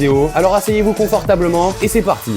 vidéo. Alors asseyez-vous confortablement et c'est parti.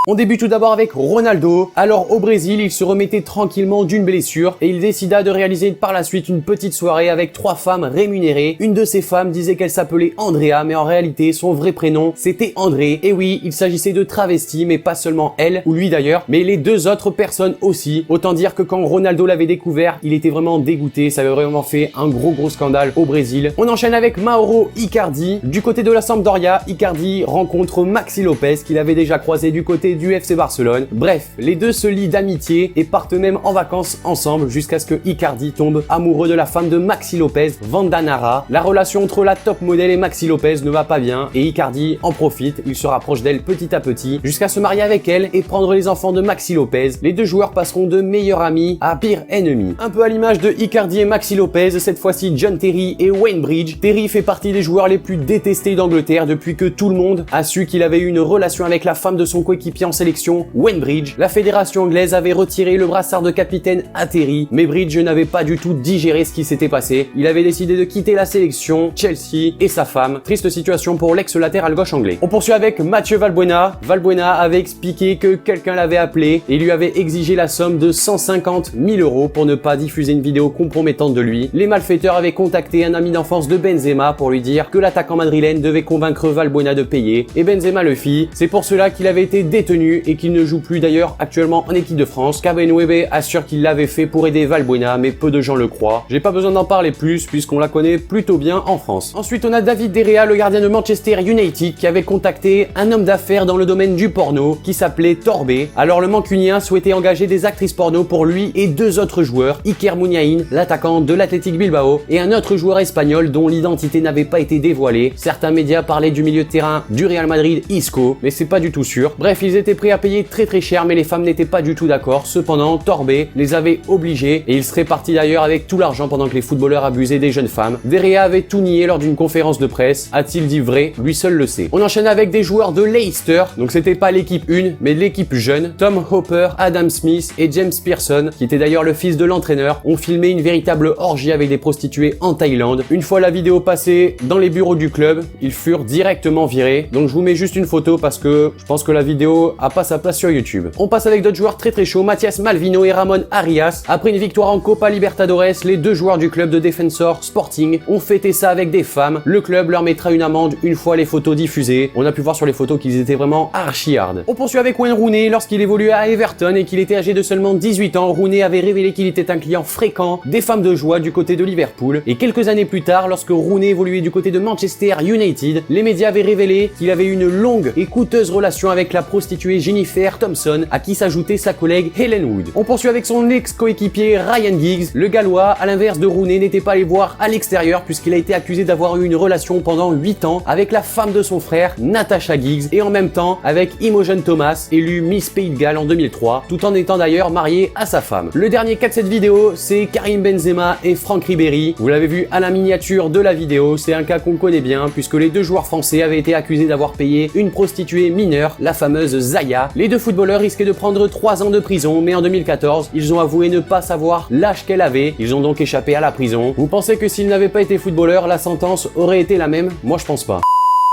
On débute tout d'abord avec Ronaldo. Alors au Brésil, il se remettait tranquillement d'une blessure et il décida de réaliser par la suite une petite soirée avec 3 femmes rémunérées. Une de ces femmes disait qu'elle s'appelait Andrea, mais en réalité son vrai prénom c'était André. Et oui, il s'agissait de travestis, mais pas seulement elle, ou lui d'ailleurs, mais les 2 autres personnes aussi. Autant dire que quand Ronaldo l'avait découvert, il était vraiment dégoûté, ça avait vraiment fait un gros scandale au Brésil. On enchaîne avec Mauro Icardi. Du côté de la Sampdoria, Icardi rencontre Maxi Lopez qu'il avait déjà croisé du côté du FC Barcelone. Bref, les deux se lient d'amitié et partent même en vacances ensemble jusqu'à ce que Icardi tombe amoureux de la femme de Maxi Lopez, Wanda Nara. La relation entre la top modèle et Maxi Lopez ne va pas bien et Icardi en profite, il se rapproche d'elle petit à petit jusqu'à se marier avec elle et prendre les enfants de Maxi Lopez. Les 2 joueurs passeront de meilleurs amis à pire ennemis. Un peu à l'image de Icardi et Maxi Lopez, cette fois-ci John Terry et Wayne Bridge. Terry fait partie des joueurs les plus détestés d'Angleterre depuis que tout le monde a su qu'il avait eu une relation avec la femme de son coéquipier en sélection, Wayne Bridge. La fédération anglaise avait retiré le brassard de capitaine à Terry, mais Bridge n'avait pas du tout digéré ce qui s'était passé. Il avait décidé de quitter la sélection, Chelsea et sa femme. Triste situation pour l'ex-latéral gauche anglais. On poursuit avec Mathieu Valbuena. Valbuena avait expliqué que quelqu'un l'avait appelé et lui avait exigé la somme de 150 000 € pour ne pas diffuser une vidéo compromettante de lui. Les malfaiteurs avaient contacté un ami d'enfance de Benzema pour lui dire que l'attaquant madrilène devait convaincre Valbuena de payer et Benzema le fit. C'est pour cela qu'il avait été détenu et qu'il ne joue plus d'ailleurs actuellement en équipe de France. Kabenwebe assure qu'il l'avait fait pour aider Valbuena, mais peu de gens le croient. J'ai pas besoin d'en parler plus puisqu'on la connaît plutôt bien en France. Ensuite, on a David De Gea, le gardien de Manchester United, qui avait contacté un homme d'affaires dans le domaine du porno qui s'appelait Torbé. Alors le Mancunien souhaitait engager des actrices porno pour lui et 2 autres joueurs, Iker Muniain, l'attaquant de l'Athletic Bilbao, et un autre joueur espagnol dont l'identité n'avait pas été dévoilée. Certains médias parlaient du milieu de terrain du Real Madrid, Isco, mais c'est pas du tout sûr. Bref, ils étaient prêts à payer très cher, mais les femmes n'étaient pas du tout d'accord. Cependant, Torbé les avait obligés et il serait parti d'ailleurs avec tout l'argent pendant que les footballeurs abusaient des jeunes femmes. De Gea avait tout nié lors d'une conférence de presse. A-t-il dit vrai? Lui seul le sait. On enchaîne avec des joueurs de Leicester. Donc c'était pas l'équipe 1, mais l'équipe jeune. Tom Hopper, Adam Smith et James Pearson, qui était d'ailleurs le fils de l'entraîneur, ont filmé une véritable orgie avec des prostituées en Thaïlande. Une fois la vidéo passée dans les bureaux du club, ils furent directement virés. Donc je vous mets juste une photo parce que je pense que la vidéo a pas sa place sur YouTube. On passe avec d'autres joueurs très chauds, Mathias Malvino et Ramon Arias. Après une victoire en Copa Libertadores, les 2 joueurs du club de Defensor Sporting ont fêté ça avec des femmes. Le club leur mettra une amende une fois les photos diffusées. On a pu voir sur les photos qu'ils étaient vraiment archi hard. On poursuit avec Wayne Rooney. Lorsqu'il évoluait à Everton et qu'il était âgé de seulement 18 ans, Rooney avait révélé qu'il était un client fréquent des femmes de joie du côté de Liverpool. Et quelques années plus tard, lorsque Rooney évoluait du côté de Manchester United, les médias avaient révélé qu'il avait une longue et coûteuse relation avec la prostituée Jennifer Thompson, à qui s'ajoutait sa collègue Helen Wood. On poursuit avec son ex-coéquipier Ryan Giggs. Le Gallois, à l'inverse de Rooney, n'était pas allé voir à l'extérieur puisqu'il a été accusé d'avoir eu une relation pendant 8 ans avec la femme de son frère, Natasha Giggs, et en même temps avec Imogen Thomas, élue Miss Pays de Galles en 2003, tout en étant d'ailleurs marié à sa femme. Le dernier cas de cette vidéo, c'est Karim Benzema et Franck Ribéry. Vous l'avez vu à la miniature de la vidéo, c'est un cas qu'on connaît bien puisque les 2 joueurs français avaient été accusés d'avoir payé une prostituée mineure, la fameuse Zaya. Les 2 footballeurs risquaient de prendre 3 ans de prison, mais en 2014, ils ont avoué ne pas savoir l'âge qu'elle avait. Ils ont donc échappé à la prison. Vous pensez que s'ils n'avaient pas été footballeurs, la sentence aurait été la même? Moi, je pense pas.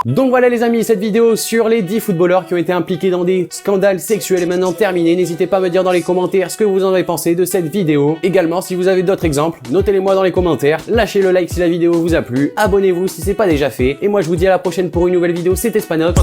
Donc voilà les amis, cette vidéo sur les 10 footballeurs qui ont été impliqués dans des scandales sexuels est maintenant terminée. N'hésitez pas à me dire dans les commentaires ce que vous en avez pensé de cette vidéo. Également, si vous avez d'autres exemples, notez-les moi dans les commentaires. Lâchez le like si la vidéo vous a plu. Abonnez-vous si c'est pas déjà fait. Et moi je vous dis à la prochaine pour une nouvelle vidéo. C'était Spanoc.